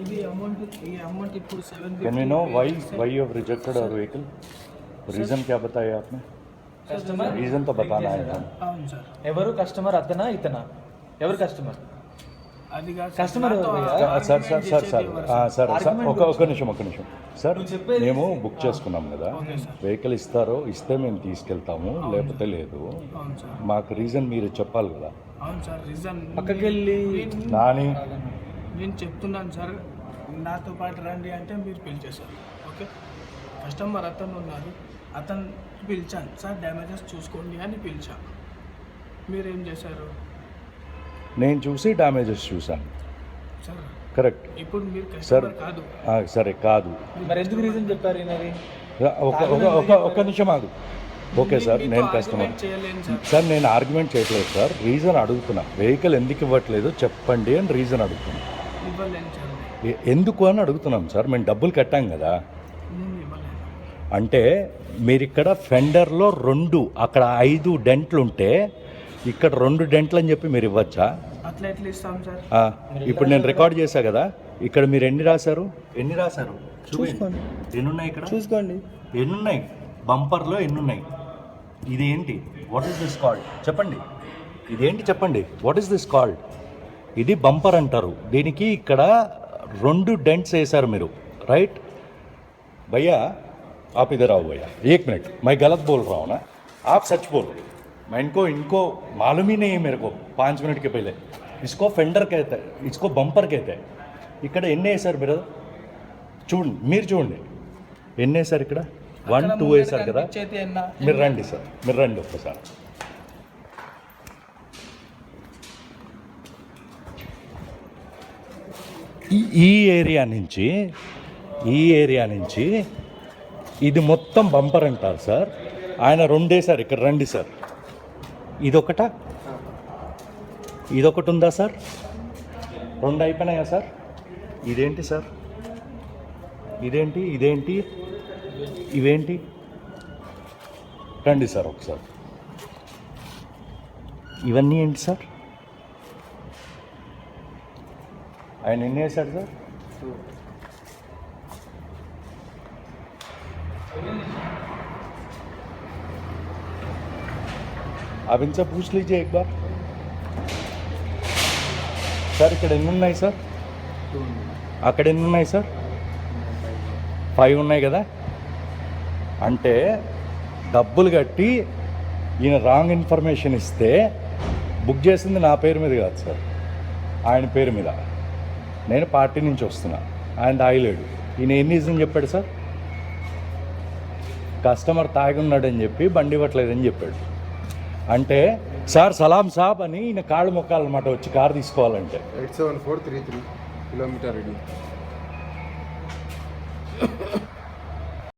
ఇది अमाउंट ఇప్పుడు 750. Can we know why you have rejected our vehicle? Reason क्या बताया आपने? కస్టమర్ రీజన్ తో बताना है. అవును సార్. ఎవరు కస్టమర్? అతనా ఇతనా? ఎవరు కస్టమర్? అది కాదు కస్టమర్ సార్ ఒక నిమిషం సార్, మేము బుక్ చేసుకున్నాం కదా, వెహికల్ ఇస్తే మేము తీసుకెళ్తాము, లేకపోతే లేదు. అవును సార్. మాకు రీజన్ మీరు చెప్పాలి కదా. అవును సార్. రీజన్ పక్కకి వెళ్ళి నాని నేను చెప్తున్నాను సార్, నాతో పాటు రండి అంటే మీరు పిలిచేశారు. ఓకే, కస్టమర్ అతను ఉన్నారు, అతను పిలిచాను సార్, డ్యామేజెస్ చూసుకోండి అని పిలిచాను. మీరేం చేశారు? నేను చూసి డ్యామేజెస్ చూశాను. Sir correct. ఇప్పుడు మీరు సార్ కస్టమర్ కాదు. సరే కాదు, మరి ఎందుకు రీజన్ చెప్పారు ఈయనది? ఒక నిమిషం ఆగు. ఓకే సార్, నేను కస్టమర్ చేయలేను సార్. సార్, నేను ఆర్గ్యుమెంట్ చేయట్లేదు సార్, రీజన్ అడుగుతున్నా. వెహికల్ ఎందుకు ఇవ్వట్లేదు చెప్పండి అని రీజన్ అడుగుతున్నా. ఇవ్వలేను సార్. ఎందుకు అని అడుగుతున్నాం సార్, మేము డబ్బులు కట్టాం కదా. నేను ఇవ్వలేను. అంటే మీరు ఇక్కడ ఫెండర్లో 2 అక్కడ 5 డెంట్లు ఉంటే ఇక్కడ 2 డెంట్లు అని చెప్పి మీరు ఇవ్వచ్చా? అట్లా ఎట్లా ఇస్తాం సార్? ఇప్పుడు నేను రికార్డ్ చేశా కదా, ఇక్కడ మీరు ఎన్ని రాశారు? చూసుకోండి. ఎన్నున్నాయి ఇక్కడ? చూసుకోండి. ఎన్నున్నాయి? బంపర్లో ఎన్నున్నాయి? ఇదేంటి? What is this called? చెప్పండి. ఇదేంటి చెప్పండి, వాట్ ఈస్ దిస్ కాల్డ్? ఇది బంపర్ అంటారు. దీనికి ఇక్కడ 2 డెంట్స్ వేశారు మీరు, రైట్? भैया आप इधर आओ भैया, 1 मिनट, मैं गलत बोल रहा हूँ ना, आप सच बोल रहे हो. मैं इनको मालूम ही नहीं है मेरे को 5 मिनट के पहले. इसको फेंडर कहते हैं, इसको बम्पर कहते हैं. ఇక్కడ ఎన్ని వేసారు మీరు? చూడండి, మీరు చూడండి ఎన్ని వేసారు ఇక్కడ. 1 2 వేసారు కదా. మీరు రండి సార్, మీరు రండి ఒక్కసారి. ఈ ఏరియా నుంచి ఇది మొత్తం బంపర్ అంటారు సార్. ఆయన 2 వేసారు. ఇక్కడ రండి సార్. ఇదొకటి ఉందా సార్? 2 అయిపోయినాయా సార్? ఇదేంటి సార్? ఇదేంటి? ఇవేంటి? రండి సార్ ఒకసారి. ఇవన్నీ ఏంటి సార్? ఆయన ఎన్ని వేశాడు సార్? आप इनसे पूछ लीजिए एक बार. సార్ ఇక్కడ ఎన్ని ఉన్నాయి సార్? అక్కడ ఎన్ని ఉన్నాయి సార్? 5 ఉన్నాయి కదా. అంటే డబ్బులు కట్టి ఈయన రాంగ్ ఇన్ఫర్మేషన్ ఇస్తే బుక్ చేసింది నా పేరు మీద కాదు సార్, ఆయన పేరు మీద. నేను పార్టీ నుంచి వస్తున్నా, ఆయన తాగలేడు. ఈయన ఎన్ని రీజన్ చెప్పాడు సార్? కస్టమర్ తాగి ఉన్నాడని చెప్పి బండి ఇవ్వట్లేదని చెప్పాడు. అంటే సార్ సలాం సాబ్ అని ఈయన కాళ్ళు మొక్కాలన్నమాట వచ్చి కారు తీసుకోవాలంటే. 87433 కిలోమీటర్.